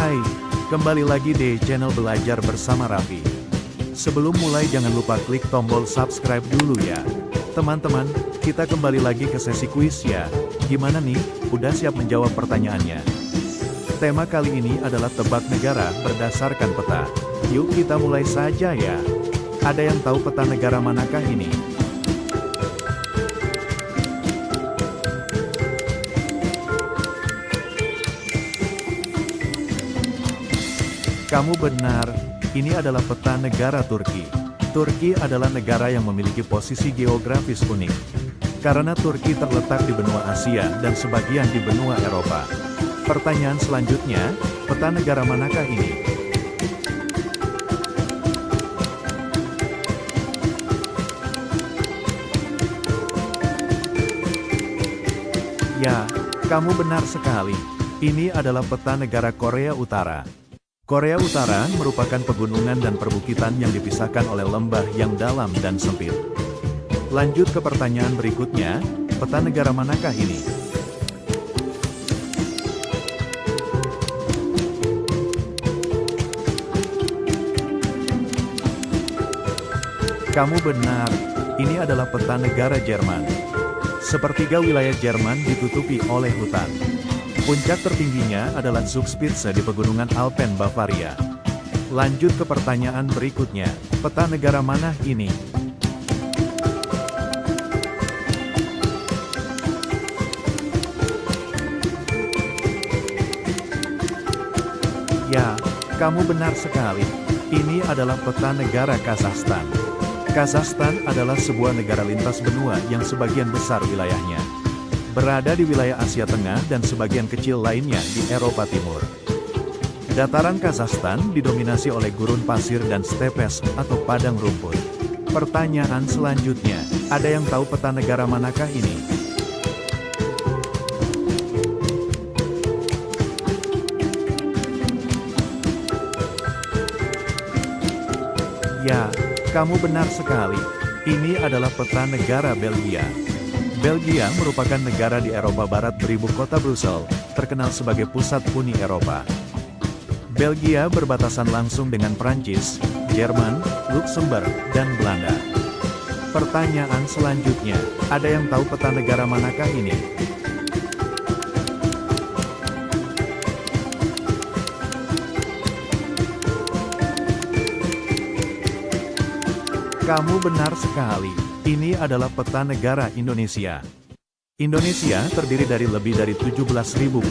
Hai, kembali lagi di channel Belajar Bersama Raffi. Sebelum mulai jangan lupa klik tombol subscribe dulu ya. Teman-teman, kita kembali lagi ke sesi kuis ya. Gimana nih, udah siap menjawab pertanyaannya? Tema kali ini adalah tebak negara berdasarkan peta. Yuk kita mulai saja ya. Ada yang tahu peta negara manakah ini? Kamu benar, ini adalah peta negara Turki. Turki adalah negara yang memiliki posisi geografis unik. Karena Turki terletak di benua Asia dan sebagian di benua Eropa. Pertanyaan selanjutnya, peta negara manakah ini? Ya, kamu benar sekali. Ini adalah peta negara Korea Utara. Korea Utara merupakan pegunungan dan perbukitan yang dipisahkan oleh lembah yang dalam dan sempit. Lanjut ke pertanyaan berikutnya, peta negara manakah ini? Kamu benar, ini adalah peta negara Jerman. Sepertiga wilayah Jerman ditutupi oleh hutan. Puncak tertingginya adalah Zugspitze di pegunungan Alpen Bavaria. Lanjut ke pertanyaan berikutnya, peta negara mana ini? Ya, kamu benar sekali. Ini adalah peta negara Kazakhstan. Kazakhstan adalah sebuah negara lintas benua yang sebagian besar wilayahnya berada di wilayah Asia Tengah dan sebagian kecil lainnya di Eropa Timur. Dataran Kazakhstan didominasi oleh gurun pasir dan stepes atau padang rumput. Pertanyaan selanjutnya, ada yang tahu peta negara manakah ini? Ya, kamu benar sekali. Ini adalah peta negara Belgia. Belgia merupakan negara di Eropa Barat beribu kota Brussels, terkenal sebagai pusat Uni Eropa. Belgia berbatasan langsung dengan Prancis, Jerman, Luxembourg, dan Belanda. Pertanyaan selanjutnya, ada yang tahu peta negara manakah ini? Kamu benar sekali. Ini adalah peta negara Indonesia. Indonesia terdiri dari lebih dari 17.000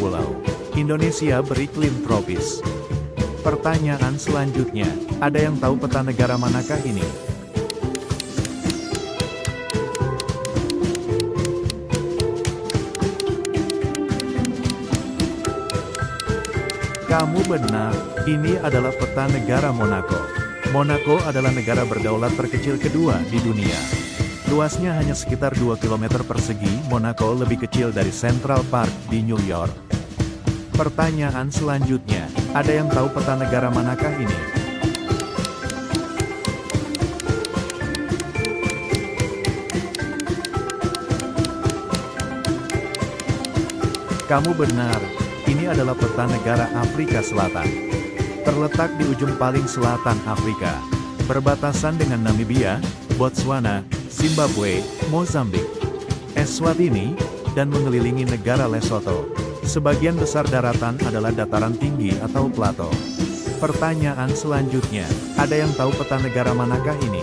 pulau. Indonesia beriklim tropis. Pertanyaan selanjutnya, ada yang tahu peta negara manakah ini? Kamu benar, ini adalah peta negara Monaco. Monaco adalah negara berdaulat terkecil kedua di dunia. Luasnya hanya sekitar 2 km persegi, Monaco lebih kecil dari Central Park di New York. Pertanyaan selanjutnya, ada yang tahu peta negara manakah ini? Kamu benar, ini adalah peta negara Afrika Selatan. Terletak di ujung paling selatan Afrika, berbatasan dengan Namibia, Botswana, Zimbabwe, Mozambik, Eswatini, dan mengelilingi negara Lesotho. Sebagian besar daratan adalah dataran tinggi atau plato. Pertanyaan selanjutnya, ada yang tahu peta negara manakah ini?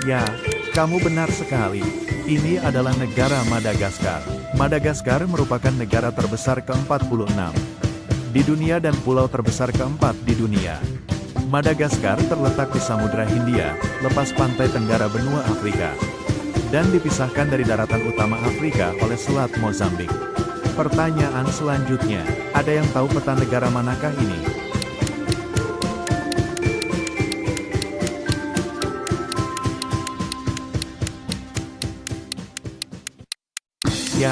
Ya, kamu benar sekali. Ini adalah negara Madagaskar. Madagaskar merupakan negara terbesar ke-46 di dunia dan pulau terbesar keempat di dunia. Madagaskar terletak di Samudra Hindia, lepas pantai tenggara benua Afrika, dan dipisahkan dari daratan utama Afrika oleh Selat Mozambik. Pertanyaan selanjutnya, ada yang tahu peta negara manakah ini? Ya,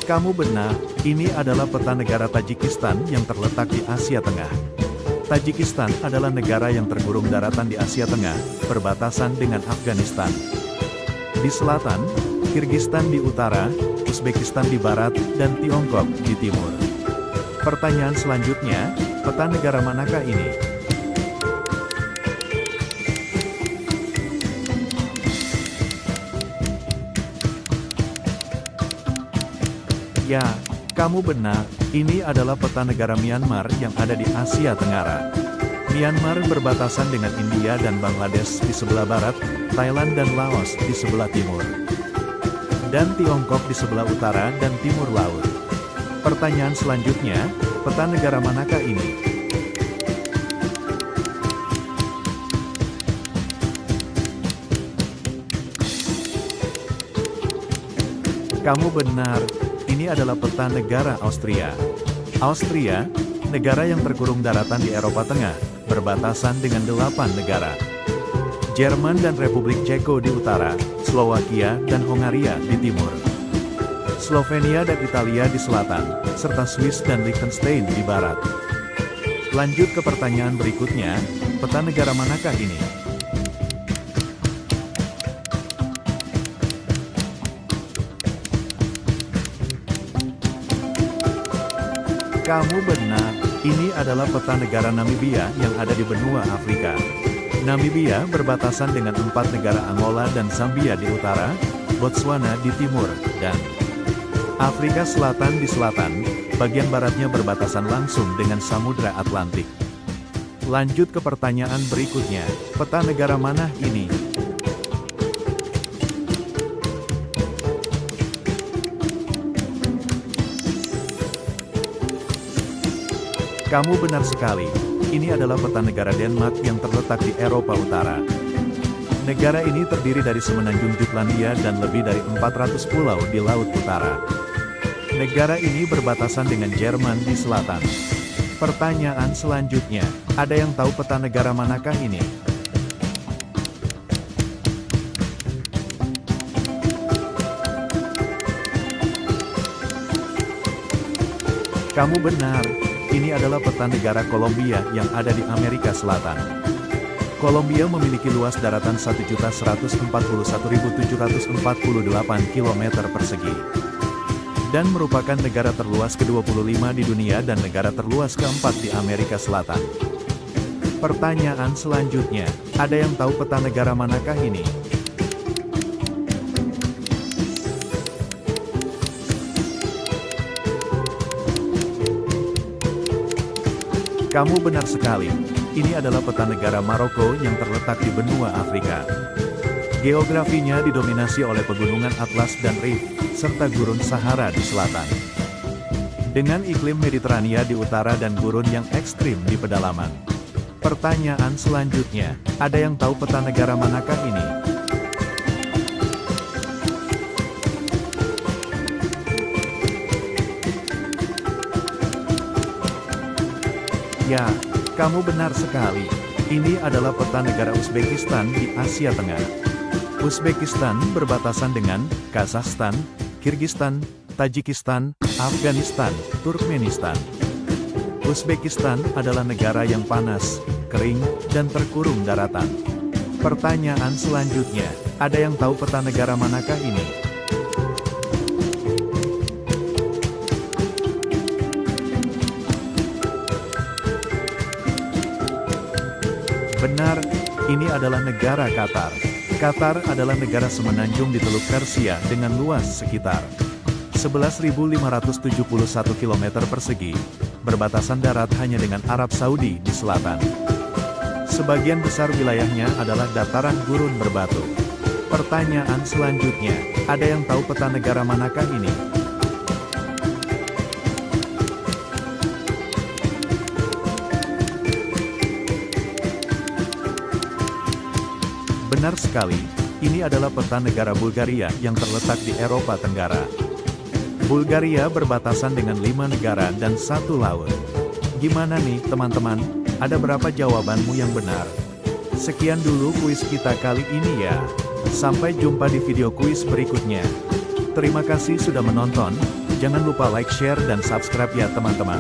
kamu benar, ini adalah peta negara Tajikistan yang terletak di Asia Tengah. Tajikistan adalah negara yang tergurung daratan di Asia Tengah, berbatasan dengan Afghanistan. di selatan, Kirgistan di utara, Uzbekistan di barat, dan Tiongkok di timur. Pertanyaan selanjutnya, peta negara manakah ini? Ya, kamu benar, ini adalah peta negara Myanmar yang ada di Asia Tenggara. Myanmar berbatasan dengan India dan Bangladesh di sebelah barat, Thailand dan Laos di sebelah timur, dan Tiongkok di sebelah utara dan timur laut. Pertanyaan selanjutnya, peta negara manakah ini? Kamu benar, ini adalah peta negara Austria. Austria, negara yang terkurung daratan di Eropa Tengah, berbatasan dengan 8 negara. Jerman dan Republik Ceko di utara, Slowakia dan Hongaria di timur. Slovenia dan Italia di selatan, serta Swiss dan Liechtenstein di barat. Lanjut ke pertanyaan berikutnya, peta negara manakah ini? Kamu benar, ini adalah peta negara Namibia yang ada di benua Afrika. Namibia berbatasan dengan 4 negara Angola dan Zambia di utara, Botswana di timur, dan Afrika Selatan di selatan. Bagian baratnya berbatasan langsung dengan Samudra Atlantik. Lanjut ke pertanyaan berikutnya, peta negara mana ini? Kamu benar sekali, ini adalah peta negara Denmark yang terletak di Eropa Utara. Negara ini terdiri dari semenanjung Jutlandia dan lebih dari 400 pulau di Laut Utara. Negara ini berbatasan dengan Jerman di selatan. Pertanyaan selanjutnya, ada yang tahu peta negara manakah ini? Kamu benar. Ini adalah peta negara Kolombia yang ada di Amerika Selatan. Kolombia memiliki luas daratan 1.141.748 km persegi. Dan merupakan negara terluas ke-25 di dunia dan negara terluas keempat di Amerika Selatan. Pertanyaan selanjutnya, ada yang tahu peta negara manakah ini? Kamu benar sekali, ini adalah peta negara Maroko yang terletak di benua Afrika. Geografinya didominasi oleh pegunungan Atlas dan Rif, serta gurun Sahara di selatan. Dengan iklim Mediterania di utara dan gurun yang ekstrim di pedalaman. Pertanyaan selanjutnya, ada yang tahu peta negara manakah ini? Ya, kamu benar sekali. Ini adalah peta negara Uzbekistan di Asia Tengah. Uzbekistan berbatasan dengan Kazakhstan, Kirgistan, Tajikistan, Afghanistan, Turkmenistan. Uzbekistan adalah negara yang panas, kering, dan terkurung daratan. Pertanyaan selanjutnya, ada yang tahu peta negara manakah ini? Benar, ini adalah negara Qatar. Qatar adalah negara semenanjung di Teluk Persia dengan luas sekitar 11.571 km persegi, berbatasan darat hanya dengan Arab Saudi di selatan. Sebagian besar wilayahnya adalah dataran gurun berbatu. Pertanyaan selanjutnya, ada yang tahu peta negara manakah ini? Benar sekali, ini adalah peta negara Bulgaria yang terletak di Eropa Tenggara. Bulgaria berbatasan dengan 5 negara dan 1 laut. Gimana nih teman-teman, ada berapa jawabanmu yang benar? Sekian dulu kuis kita kali ini ya. Sampai jumpa di video kuis berikutnya. Terima kasih sudah menonton, jangan lupa like, share, dan subscribe ya teman-teman.